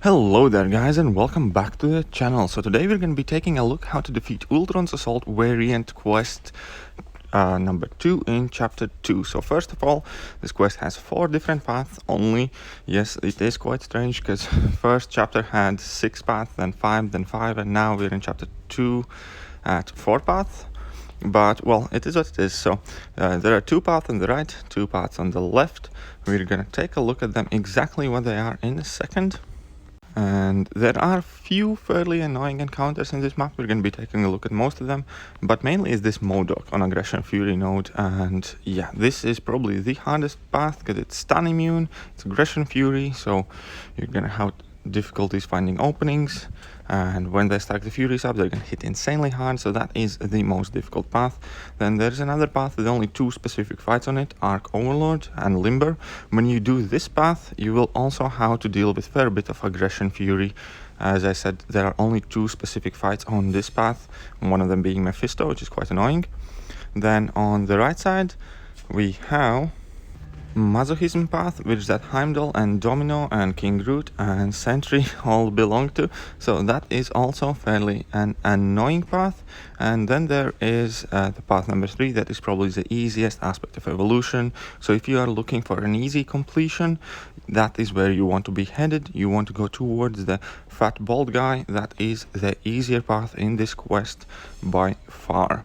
Hello there guys and welcome back to the channel. So today we're going to be taking a look how to defeat Ultron's Assault variant quest number 2 in chapter 2. So first of all, this quest has 4 different paths only. Yes, it is quite strange because first chapter had 6 paths, then 5, then 5, and now we're in chapter 2 at 4 paths. But well, it is what it is. So there are 2 paths on the right, 2 paths on the left. We're going to take a look at them exactly what they are in a second. And there are few fairly annoying encounters in this map. We're going to be taking a look at most of them, but mainly is this Modok on Aggression Fury node. And yeah, this is probably the hardest path because it's stun immune, it's Aggression Fury, so you're going to have difficulties finding openings, and when they stack the Furies up they're going to hit insanely hard, so that is the most difficult path. Then there's another path with only 2 specific fights on it, Arc Overlord and Limber. When you do this path you will also have to deal with fair bit of Aggression Fury. As I said, there are only 2 specific fights on this path, one of them being Mephisto, which is quite annoying. Then on the right side we have Masochism path, which that Heimdall and Domino and King Groot and Sentry all belong to, so that is also fairly an annoying path. And then there is the path number 3, that is probably the easiest aspect of evolution. So if you are looking for an easy completion, that is where you want to be headed. You want to go towards the fat bald guy. That is the easier path in this quest by far.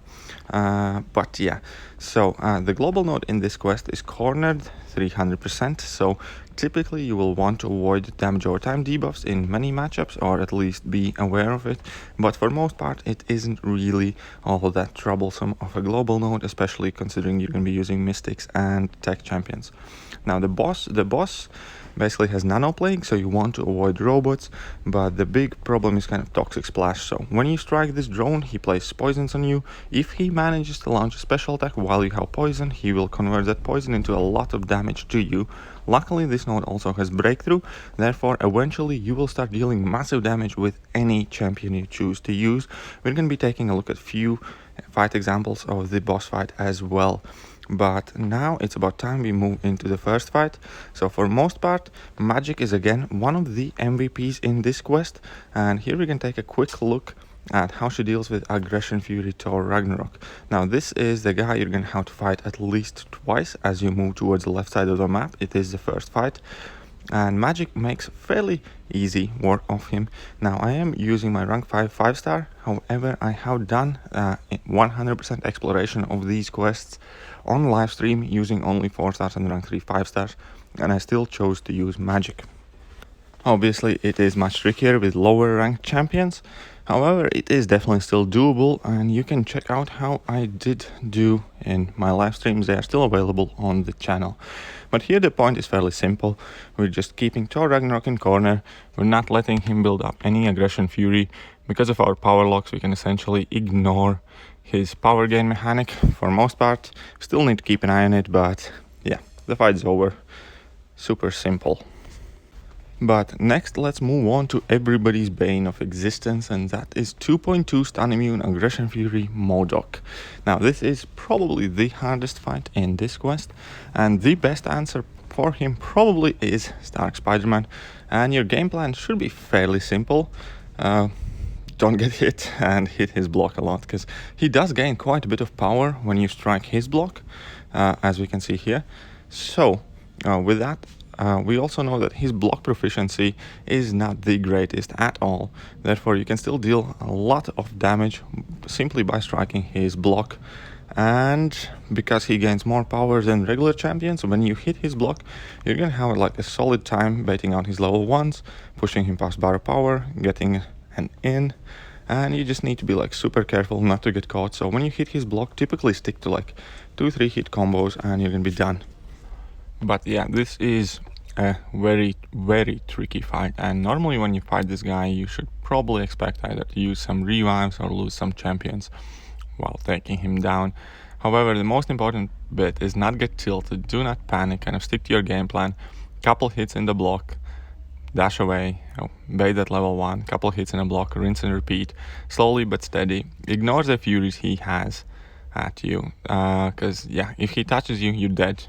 But yeah, so the global node in this quest is cornered 300%, so typically you will want to avoid damage over time debuffs in many matchups, or at least be aware of it, but for most part it isn't really all that troublesome of a global node, especially considering you're going to be using mystics and tech champions. Now the boss basically has nano plague, so you want to avoid robots, but the big problem is kind of toxic splash. So when you strike this drone, he places poisons on you. If he manages to launch a special attack while you have poison, he will convert that poison into a lot of damage to you. Luckily this node also has breakthrough, therefore eventually you will start dealing massive damage with any champion you choose to use. We're going to be taking a look at few fight examples of the boss fight as well. But now it's about time we move into the first fight. So for most part, Magic is again one of the MVPs in this quest, and here we can take a quick look at how she deals with Aggression Fury Thor Ragnarok. Now this is the guy you're going to have to fight at least twice as you move towards the left side of the map. It is the first fight, and Magic makes fairly easy work of him. Now I am using my rank 5 5-star, however I have done 100% exploration of these quests on live stream using only 4 stars and rank 3 5 stars, and I still chose to use Magic. Obviously it is much trickier with lower ranked champions, however it is definitely still doable, and you can check out how I did do in my live streams. They are still available on the channel. But here the point is fairly simple. We're just keeping Thor Ragnarok in corner. We're not letting him build up any Aggression Fury. Because of our power locks we can essentially ignore his power gain mechanic for most part. Still need to keep an eye on it, but yeah, the fight's over. Super simple. But next let's move on to everybody's bane of existence, and that is 2.2 stun immune Aggression Fury Modok. Now this is probably the hardest fight in this quest, and the best answer for him probably is Stark Spider-Man, and your game plan should be fairly simple. Don't get hit and hit his block a lot, because he does gain quite a bit of power when you strike his block, as we can see here. So with that, we also know that his block proficiency is not the greatest at all. Therefore you can still deal a lot of damage simply by striking his block. And because he gains more power than regular champions, when you hit his block you're gonna have like a solid time baiting out his level 1s, pushing him past bar power, getting an in, and you just need to be like super careful not to get caught. So when you hit his block, typically stick to like 2-3 hit combos and you're gonna be done. But yeah, this is a very tricky fight, and normally when you fight this guy you should probably expect either to use some revives or lose some champions while taking him down. However, the most important bit is not get tilted, do not panic, kind of stick to your game plan. Couple hits in the block, dash away, bait at level 1, couple hits in a block, rinse and repeat, slowly but steady. Ignore the furies he has at you, because yeah, if he touches you, you're dead.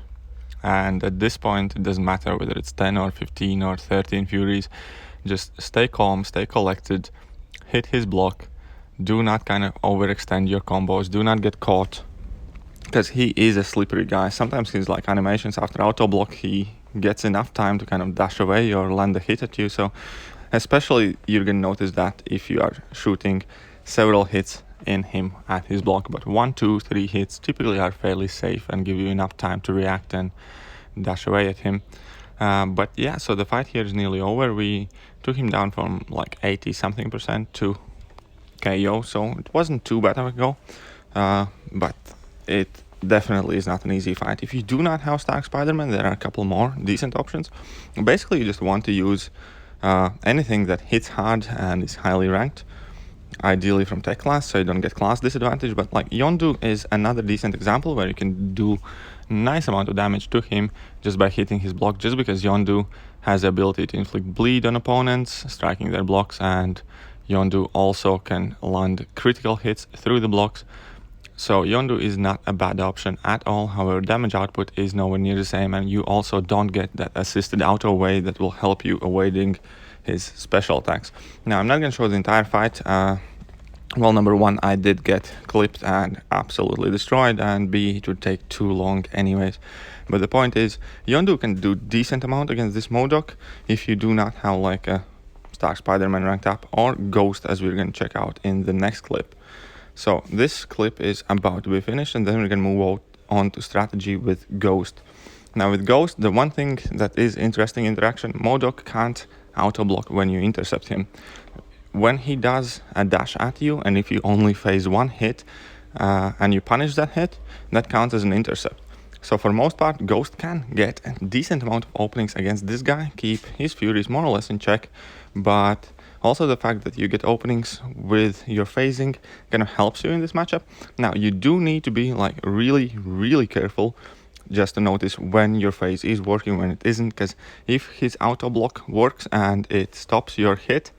And at this point it doesn't matter whether it's 10 or 15 or 13 furies. just stay calm, stay collected, hit his block, do not kind of overextend your combos, do not get caught, because he is a slippery guy. Sometimes his like animations after auto block, he gets enough time to kind of dash away or land a hit at you. So especially you're gonna notice that if you are shooting several hits in him at his block, but 1, 2, 3 hits typically are fairly safe and give you enough time to react and dash away at him. But yeah, so the fight here is nearly over. We took him down from like 80 something percent to KO, so it wasn't too bad of a go, but it definitely is not an easy fight. If you do not have Stark Spider-Man, there are a couple more decent options. Basically, you just want to use anything that hits hard and is highly ranked, ideally from tech class, so you don't get class disadvantage. But like Yondu is another decent example where you can do nice amount of damage to him just by hitting his block, just because Yondu has the ability to inflict bleed on opponents, striking their blocks, and Yondu also can land critical hits through the blocks. So Yondu is not a bad option at all. However, damage output is nowhere near the same, and you also don't get that assisted auto away that will help you evading his special attacks. Now, I'm not going to show the entire fight. Well, number one, I did get clipped and absolutely destroyed, and B, it would take too long anyways. But the point is, Yondu can do decent amount against this Modok if you do not have like a Stark Spider-Man ranked up or Ghost, as we're going to check out in the next clip. So this clip is about to be finished, and then we're going to move on to strategy with Ghost. Now with Ghost, the one thing that is interesting interaction, Modok can't auto block when you intercept him. When he does a dash at you, and if you only phase one hit and you punish that hit, that counts as an intercept. So for most part, Ghost can get a decent amount of openings against this guy, keep his furies more or less in check, but also the fact that you get openings with your phasing kind of helps you in this matchup. Now you do need to be like really careful just to notice when your phase is working, when it isn't, because if his auto block works and it stops your hit,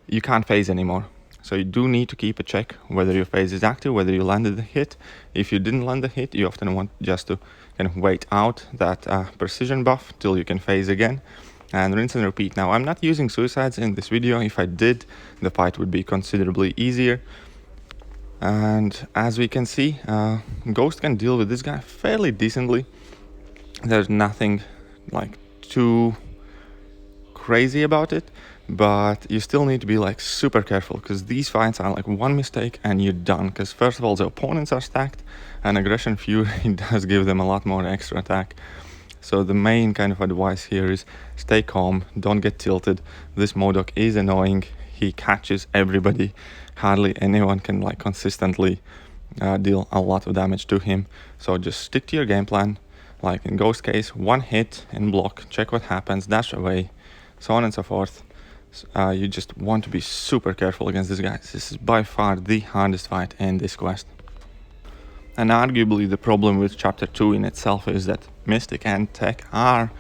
you can't phase anymore. So you do need to keep a check whether your phase is active, whether you landed the hit. If you didn't land the hit, you often want just to kind of wait out that precision buff till you can phase again and rinse and repeat. Now, I'm not using suicides in this video. If I did, the fight would be considerably easier. And as we can see, Ghost can deal with this guy fairly decently. There's nothing like too crazy about it, but you still need to be like super careful, because these fights are like one mistake and you're done. Because first of all, the opponents are stacked, and Aggression Fury does give them a lot more extra attack. So the main kind of advice here is stay calm, don't get tilted. This Modok is annoying, he catches everybody, hardly anyone can like consistently deal a lot of damage to him. So just stick to your game plan, like in Ghost case, one hit and block, check what happens, dash away, so on and so forth. You just want to be super careful against this guy. This is by far the hardest fight in this quest. And arguably the problem with Chapter 2 in itself is that Mystic and Tech are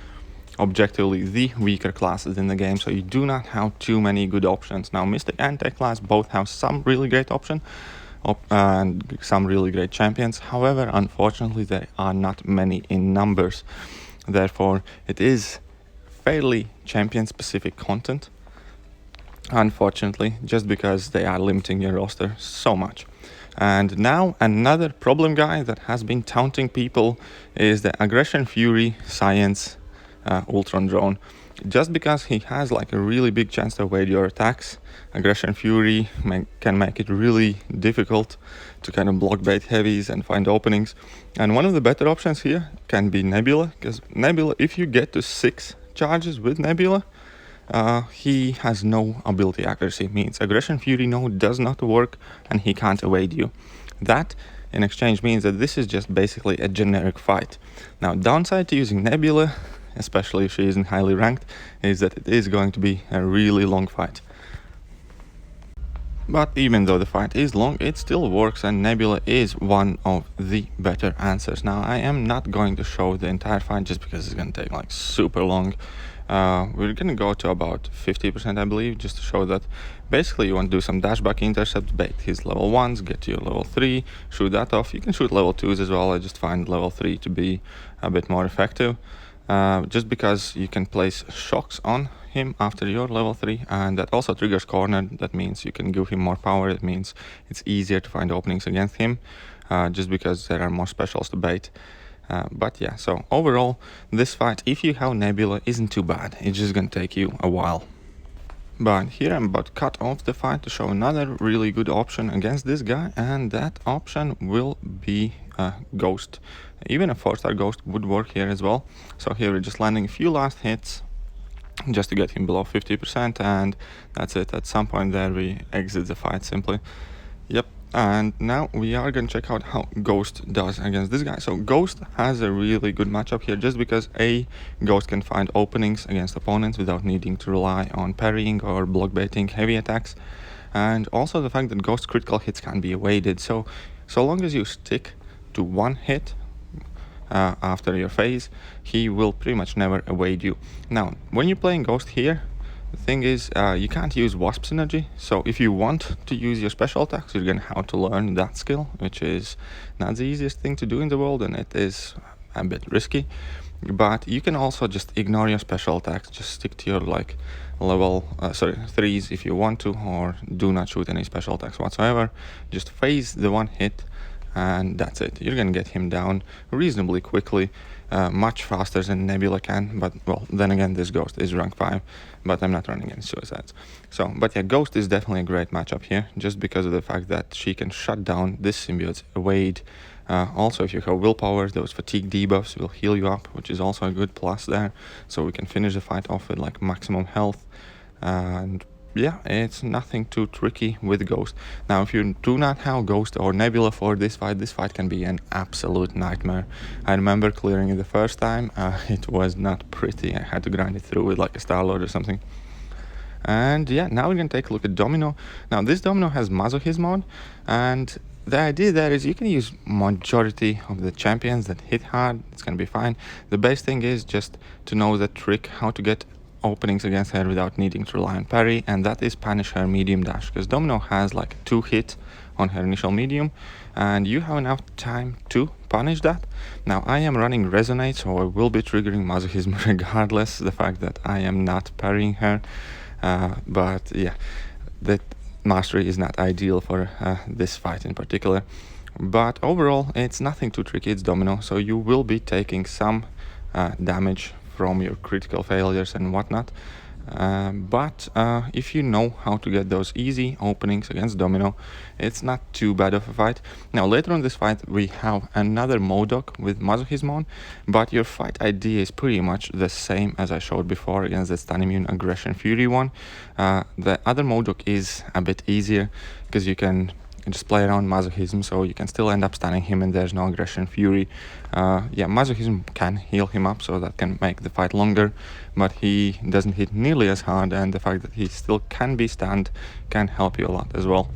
objectively the weaker classes in the game, so you do not have too many good options. Now Mystic and Tech class both have some really great options and some really great champions. However, unfortunately, there are not many in numbers. Therefore, it is fairly champion-specific content, unfortunately, just because they are limiting your roster so much. And now another problem guy that has been taunting people is the Aggression Fury Science Ultron drone. Just because he has like a really big chance to evade your attacks, Aggression Fury can make it really difficult to kind of block bait heavies and find openings. And one of the better options here can be Nebula, because Nebula, if you get to 6 charges with Nebula, he has no ability accuracy, means Aggression Fury node does not work and he can't evade you. That in exchange means that this is just basically a generic fight. Now, downside to using Nebula, especially if she isn't highly ranked, is that it is going to be a really long fight. But even though the fight is long, it still works, and Nebula is one of the better answers. Now, I am not going to show the entire fight just because it's going to take like super long. We're going to go to about 50%, I believe, just to show that basically you want to do some dashback intercepts, bait his level 1s, get to your level 3, shoot that off. You can shoot level 2s as well. I just find level 3 to be a bit more effective. just because you can place shocks on him after your level 3, and that also triggers corner. That means you can give him more power. It means it's easier to find openings against him, just because there are more specials to bait. But yeah, so overall, this fight, if you have Nebula, isn't too bad. It's just gonna take you a while. But here I'm about to cut off the fight to show another really good option against this guy, and that option will be Ghost. Even a 4-star Ghost would work here as well. So here we're just landing a few last hits just to get him below 50%, and that's it. At some point there we exit the fight simply. Yep. And now we are going to check out how Ghost does against this guy. So Ghost has a really good matchup here just because Ghost can find openings against opponents without needing to rely on parrying or block baiting heavy attacks. And also the fact that Ghost critical hits can be evaded. So long as you stick to one hit after your phase, he will pretty much never evade you. Now, when you're playing Ghost here, the thing is, you can't use Wasp Synergy, so if you want to use your special attacks, you're gonna have to learn that skill, which is not the easiest thing to do in the world, and it is a bit risky. But you can also just ignore your special attacks, just stick to your level 3s if you want to, or do not shoot any special attacks whatsoever. Just phase the one hit, and that's it. You're gonna get him down reasonably quickly, much faster than Nebula can. But well, then again, this Ghost is rank 5, but I'm not running any suicides. But yeah, Ghost is definitely a great matchup here, just because of the fact that she can shut down this symbiote's evade. Also, if you have willpower, those fatigue debuffs will heal you up, which is also a good plus there. So we can finish the fight off with maximum health, and yeah, it's nothing too tricky with Ghost. Now, if you do not have Ghost or Nebula for this fight can be an absolute nightmare. I remember clearing it the first time. It was not pretty. I had to grind it through with a Star-Lord or something. And yeah, now we're gonna take a look at Domino. Now, this Domino has Masochism on, and the idea there is you can use majority of the champions that hit hard. It's gonna be fine. The best thing is just to know the trick how to get openings against her without needing to rely on parry, and that is punish her medium dash, because Domino has 2 hit on her initial medium, and you have enough time to punish that. Now, I am running Resonate, so I will be triggering Masochism regardless the fact that I am not parrying her. But yeah, that mastery is not ideal for this fight in particular. But overall, it's nothing too tricky. It's Domino, so you will be taking some damage from your critical failures and whatnot. But if you know how to get those easy openings against Domino, it's not too bad of a fight. Now, later on this fight, we have another Modok with Masochism on, but your fight idea is pretty much the same as I showed before against the Stun Immune Aggression Fury one. The other Modok is a bit easier because you can just play around Masochism, so you can still end up stunning him and there's no Aggression Fury. Yeah, Masochism can heal him up, so that can make the fight longer, but he doesn't hit nearly as hard, and the fact that he still can be stunned can help you a lot as well.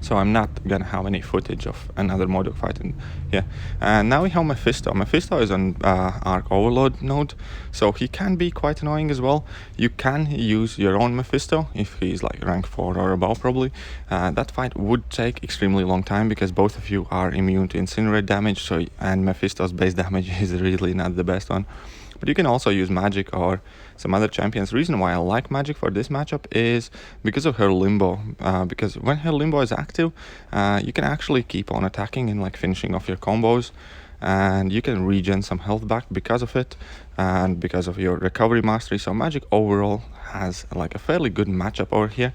So I'm not gonna have any footage of another Modok fight. And yeah, and now we have Mephisto. Mephisto is on Arc Overload node, so he can be quite annoying as well. You can use your own Mephisto if he's rank 4 or above probably. That fight would take extremely long time because both of you are immune to incinerate damage, and Mephisto's base damage is really not the best one. But you can also use Magic or some other champions. The reason why I like Magic for this matchup is because of her Limbo. Because when her Limbo is active, you can actually keep on attacking and finishing off your combos. And you can regen some health back because of it, and because of your recovery mastery. So Magic overall has a fairly good matchup over here.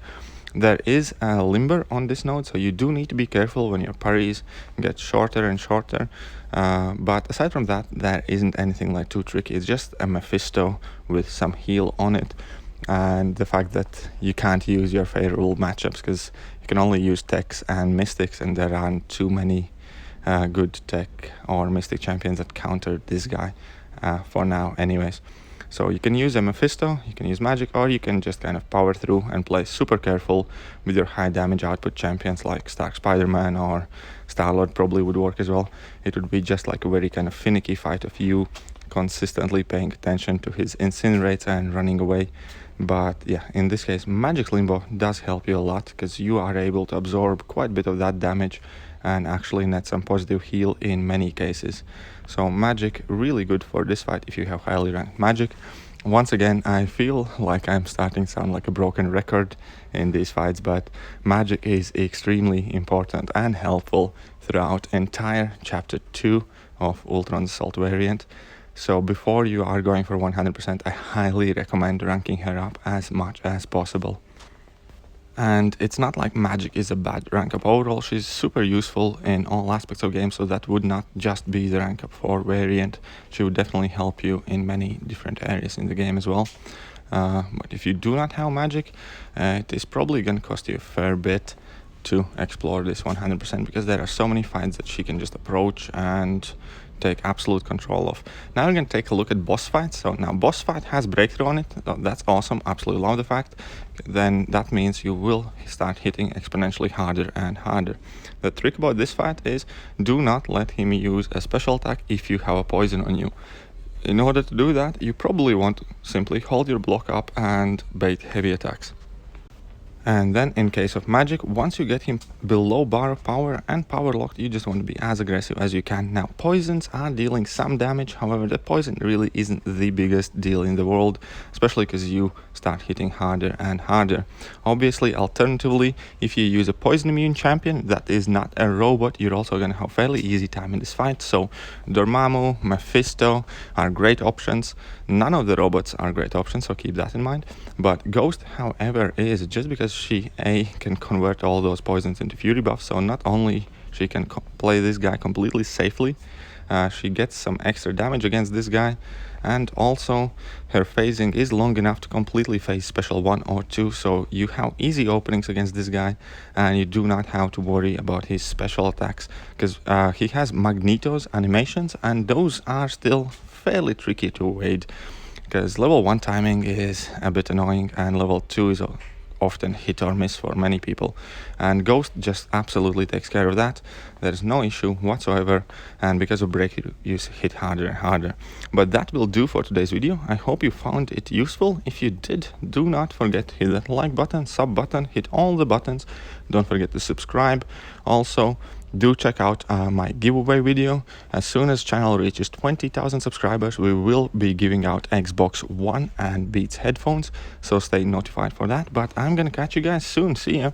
There is a Limber on this node, so you do need to be careful when your parries get shorter and shorter. But aside from that, there isn't anything too tricky. It's just a Mephisto with some heal on it, and the fact that you can't use your favorable matchups because you can only use Techs and Mystics, and there aren't too many good Tech or Mystic champions that counter this guy for now anyways. So you can use a Mephisto, you can use Magic, or you can just power through and play super careful with your high damage output champions like Stark Spider-Man or Star-Lord probably would work as well. It would be just a very finicky fight of you consistently paying attention to his incinerates and running away But yeah, in this case, Magic Limbo does help you a lot because you are able to absorb quite a bit of that damage and actually net some positive heal in many cases. So Magic, really good for this fight if you have highly ranked Magic. Once again, I feel like I'm starting to sound like a broken record in these fights, but Magic is extremely important and helpful throughout entire Chapter 2 of Ultron's Assault variant. So before you are going for 100%, I highly recommend ranking her up as much as possible. And it's not like Magic is a bad rank up overall. She's super useful in all aspects of game, so that would not just be the rank up for variant. She would definitely help you in many different areas in the game as well. But if you do not have Magic, it is probably going to cost you a fair bit to explore this 100% because there are so many fights that she can just approach and take absolute control of. Now we're going to take a look at boss fights. So now boss fight has breakthrough on it. That's awesome. Absolutely love the fact. Then that means you will start hitting exponentially harder and harder. The trick about this fight is do not let him use a special attack if you have a poison on you. In order to do that, you probably want to simply hold your block up and bait heavy attacks. And then in case of Magic, once you get him below bar of power and power locked, you just want to be as aggressive as you can. Now, poisons are dealing some damage, however, the poison really isn't the biggest deal in the world, especially because you start hitting harder and harder. Obviously, alternatively, if you use a poison immune champion that is not a robot, you're also going to have fairly easy time in this fight. So Dormammu, Mephisto are great options. None of the robots are great options, so keep that in mind. But Ghost, however, is just because she can convert all those poisons into fury buffs, so not only she can play this guy completely safely, she gets some extra damage against this guy, and also her phasing is long enough to completely phase special 1 or 2, so you have easy openings against this guy and you do not have to worry about his special attacks because he has Magneto's animations, and those are still fairly tricky to evade because level 1 timing is a bit annoying and level 2 is often hit or miss for many people, and Ghost just absolutely takes care of that. There's no issue whatsoever, and because of break you hit harder and harder. But that will do for today's video. I hope you found it useful. If you did, do not forget to hit that like button, sub button, hit all the buttons. Don't forget to subscribe. Also, do check out my giveaway video. As soon as channel reaches 20,000 subscribers, we will be giving out Xbox One and Beats headphones, so stay notified for that. But I'm gonna catch you guys soon. See ya.